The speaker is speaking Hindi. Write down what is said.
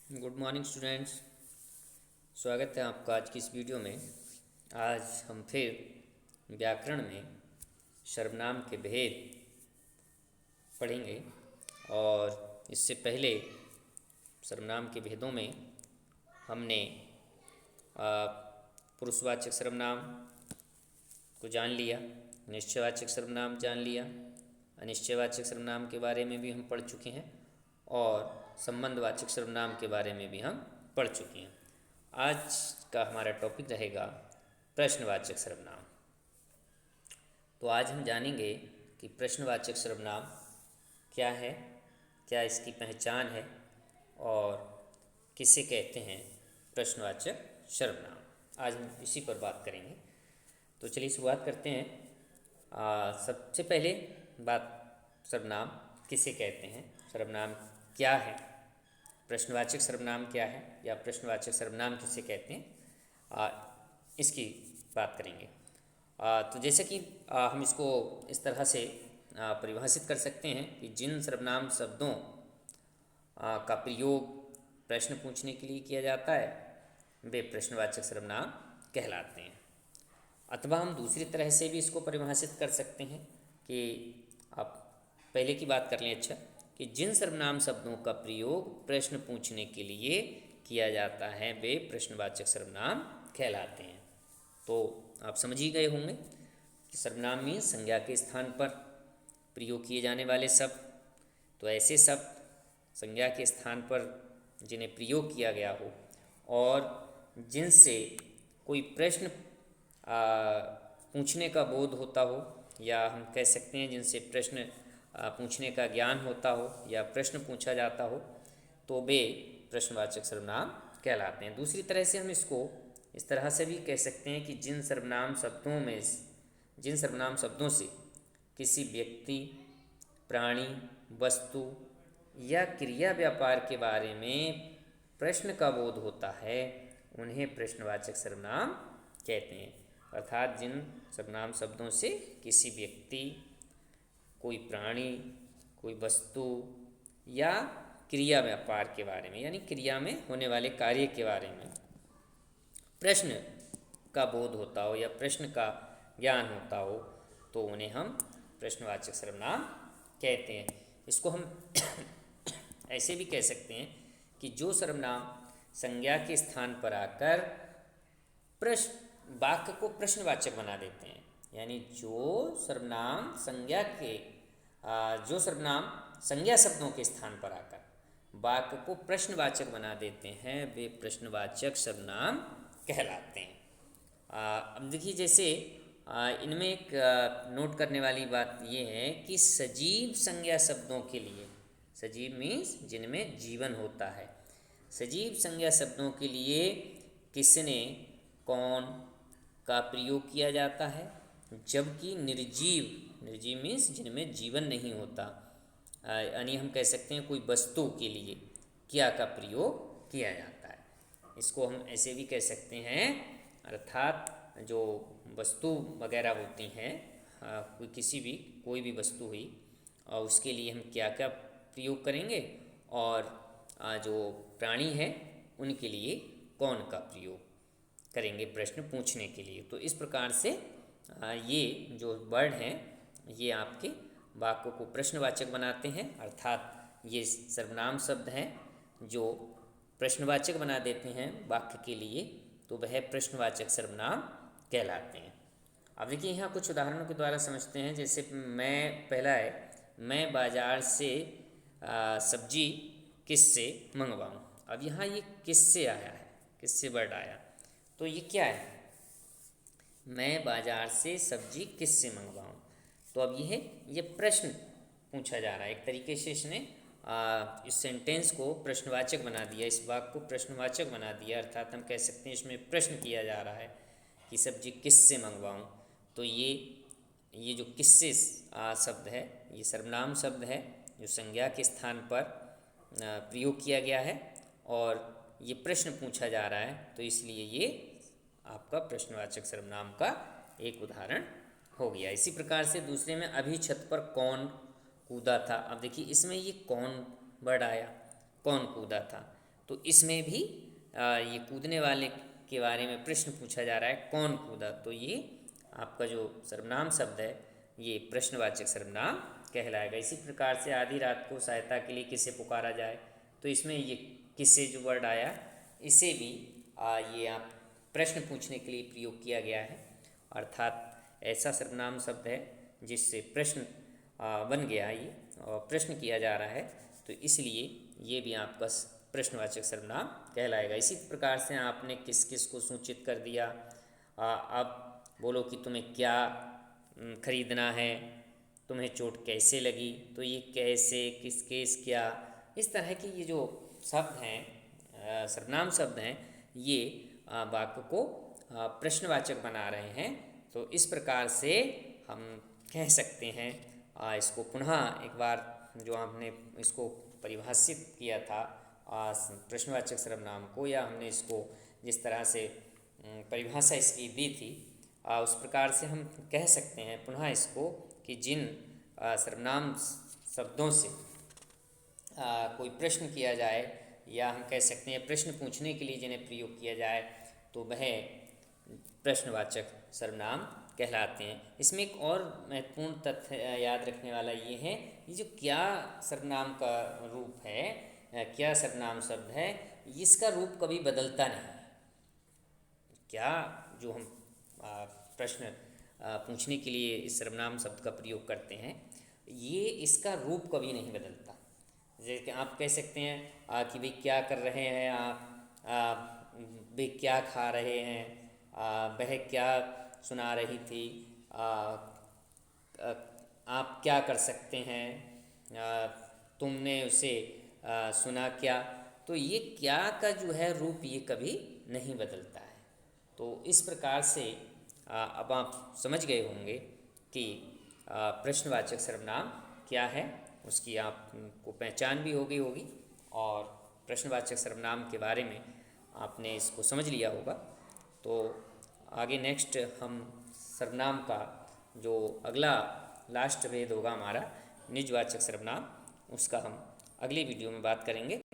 Good morning students. स्वागत है आपका आज की इस वीडियो में। आज हम फिर व्याकरण में सर्वनाम के भेद पढ़ेंगे। और इससे पहले सर्वनाम के भेदों में हमने पुरुषवाचक सर्वनाम को जान लिया, निश्चयवाचक सर्वनाम जान लिया, अनिश्चयवाचक सर्वनाम के बारे में भी हम पढ़ चुके हैं और संबंधवाचक सर्वनाम के बारे में भी हम पढ़ चुके हैं। आज का हमारा टॉपिक रहेगा प्रश्नवाचक सर्वनाम। तो आज हम जानेंगे कि प्रश्नवाचक सर्वनाम क्या है, क्या इसकी पहचान है और किसे कहते हैं प्रश्नवाचक सर्वनाम। आज हम इसी पर बात करेंगे। तो चलिए शुरुआत करते हैं। सबसे पहले बात, सर्वनाम किसे कहते हैं, सर्वनाम क्या है, प्रश्नवाचक सर्वनाम क्या है या प्रश्नवाचक सर्वनाम किसे कहते हैं, इसकी बात करेंगे। तो जैसे कि हम इसको इस तरह से परिभाषित कर सकते हैं कि जिन सर्वनाम शब्दों का प्रयोग प्रश्न पूछने के लिए किया जाता है वे प्रश्नवाचक सर्वनाम कहलाते हैं। अथवा हम दूसरी तरह से भी इसको परिभाषित कर सकते हैं कि आप पहले की बात कर लें। अच्छा, कि जिन सर्वनाम शब्दों का प्रयोग प्रश्न पूछने के लिए किया जाता है वे प्रश्नवाचक सर्वनाम कहलाते हैं। तो आप समझ ही गए होंगे कि सर्वनाम में संज्ञा के स्थान पर प्रयोग किए जाने वाले शब्द। तो ऐसे शब्द संज्ञा के स्थान पर जिन्हें प्रयोग किया गया हो और जिनसे कोई प्रश्न पूछने का बोध होता हो, या हम कह सकते हैं जिनसे प्रश्न पूछने का ज्ञान होता हो या प्रश्न पूछा जाता हो, तो वे प्रश्नवाचक सर्वनाम कहलाते हैं। दूसरी तरह से हम इसको इस तरह से भी कह सकते हैं कि जिन सर्वनाम शब्दों से किसी व्यक्ति, प्राणी, वस्तु या क्रिया व्यापार के बारे में प्रश्न का बोध होता है उन्हें प्रश्नवाचक सर्वनाम कहते हैं। अर्थात जिन सर्वनाम शब्दों से किसी व्यक्ति, कोई प्राणी, कोई वस्तु या क्रिया व्यापार के बारे में, यानी क्रिया में होने वाले कार्य के बारे में प्रश्न का बोध होता हो या प्रश्न का ज्ञान होता हो, तो उन्हें हम प्रश्नवाचक सर्वनाम कहते हैं। इसको हम ऐसे भी कह सकते हैं कि जो सर्वनाम संज्ञा के स्थान पर आकर प्रश्न वाक्य को प्रश्नवाचक बना देते हैं, यानी जो सर्वनाम संज्ञा शब्दों के स्थान पर आकर वाक्य को प्रश्नवाचक बना देते हैं वे प्रश्नवाचक सर्वनाम कहलाते हैं। अब देखिए, जैसे इनमें एक नोट करने वाली बात ये है कि सजीव संज्ञा शब्दों के लिए, सजीव मीन्स जिनमें जीवन होता है, सजीव संज्ञा शब्दों के लिए किसने, कौन का प्रयोग किया जाता है, जबकि निर्जीव मीन्स जिनमें जीवन नहीं होता, यानी हम कह सकते हैं कोई वस्तु के लिए क्या का प्रयोग किया जाता है। इसको हम ऐसे भी कह सकते हैं, अर्थात जो वस्तु वगैरह होती हैं, कोई भी वस्तु हुई और उसके लिए हम क्या क्या प्रयोग करेंगे, और जो प्राणी है उनके लिए कौन का प्रयोग करेंगे प्रश्न पूछने के लिए। तो इस प्रकार से ये जो वर्ड हैं ये आपके वाक्य को प्रश्नवाचक बनाते हैं, अर्थात ये सर्वनाम शब्द हैं जो प्रश्नवाचक बना देते हैं वाक्य के लिए, तो वह प्रश्नवाचक सर्वनाम कहलाते हैं। अब देखिए, यहाँ कुछ उदाहरणों के द्वारा समझते हैं। जैसे पहला है, मैं बाज़ार से सब्जी किससे मंगवाऊँ। अब यहाँ ये किससे आया है, किससे वर्ड आया, तो ये क्या है, मैं बाज़ार से सब्जी किससे मंगवाऊँ। तो अब ये प्रश्न पूछा जा रहा है। एक तरीके से इसने इस सेंटेंस को प्रश्नवाचक बना दिया, इस वाक्य को प्रश्नवाचक बना दिया, अर्थात हम कह सकते हैं इसमें प्रश्न किया जा रहा है कि सब्जी किससे मंगवाऊँ। तो ये जो किससे शब्द है ये सर्वनाम शब्द है जो संज्ञा के स्थान पर प्रयोग किया गया है और ये प्रश्न पूछा जा रहा है, तो इसलिए ये आपका प्रश्नवाचक सर्वनाम का एक उदाहरण हो गया। इसी प्रकार से दूसरे में, अभी छत पर कौन कूदा था। अब देखिए, इसमें ये कौन वर्ड आया, कौन कूदा था, तो इसमें भी ये कूदने वाले के बारे में प्रश्न पूछा जा रहा है, कौन कूदा, तो ये आपका जो सर्वनाम शब्द है ये प्रश्नवाचक सर्वनाम कहलाएगा। इसी प्रकार से आधी रात को सहायता के लिए किसे पुकारा जाए, तो इसमें ये किससे जो वर्ड आया इसे भी ये आप प्रश्न पूछने के लिए प्रयोग किया गया है, अर्थात ऐसा सर्वनाम शब्द है जिससे प्रश्न बन गया ये और प्रश्न किया जा रहा है, तो इसलिए ये भी आपका प्रश्नवाचक सर्वनाम कहलाएगा। इसी प्रकार से आपने किस किस को सूचित कर दिया, अब बोलो कि तुम्हें क्या खरीदना है, तुम्हें चोट कैसे लगी, तो ये कैसे, किस केस, क्या, इस तरह के ये जो शब्द हैं सर्वनाम शब्द हैं ये वाक्य को प्रश्नवाचक बना रहे हैं। तो इस प्रकार से हम कह सकते हैं, इसको पुनः एक बार जो हमने इसको परिभाषित किया था प्रश्नवाचक सर्वनाम को, या हमने इसको जिस तरह से परिभाषा इसकी दी थी उस प्रकार से हम कह सकते हैं पुनः इसको कि जिन सर्वनाम शब्दों से कोई प्रश्न किया जाए, या हम कह सकते हैं प्रश्न पूछने के लिए जिन्हें प्रयोग किया जाए, तो वह प्रश्नवाचक सर्वनाम कहलाते हैं। इसमें एक और महत्वपूर्ण तथ्य याद रखने वाला ये है, ये जो क्या सर्वनाम का रूप है, क्या सर्वनाम शब्द है, इसका रूप कभी बदलता नहीं। क्या जो हम प्रश्न पूछने के लिए इस सर्वनाम शब्द का प्रयोग करते हैं, ये इसका रूप कभी नहीं बदलता। जैसे कि आप कह सकते हैं कि भाई क्या कर रहे हैं आप, वे क्या खा रहे हैं, वह क्या सुना रही थी, आप क्या कर सकते हैं, तुमने उसे सुना क्या, तो ये क्या का जो है रूप ये कभी नहीं बदलता है। तो इस प्रकार से अब आप समझ गए होंगे कि प्रश्नवाचक सर्वनाम क्या है, उसकी आपको पहचान भी हो गई होगी, और प्रश्नवाचक सर्वनाम के बारे में आपने इसको समझ लिया होगा। तो आगे नेक्स्ट हम सर्वनाम का जो अगला लास्ट भेद होगा हमारा निजवाचक सर्वनाम, उसका हम अगली वीडियो में बात करेंगे।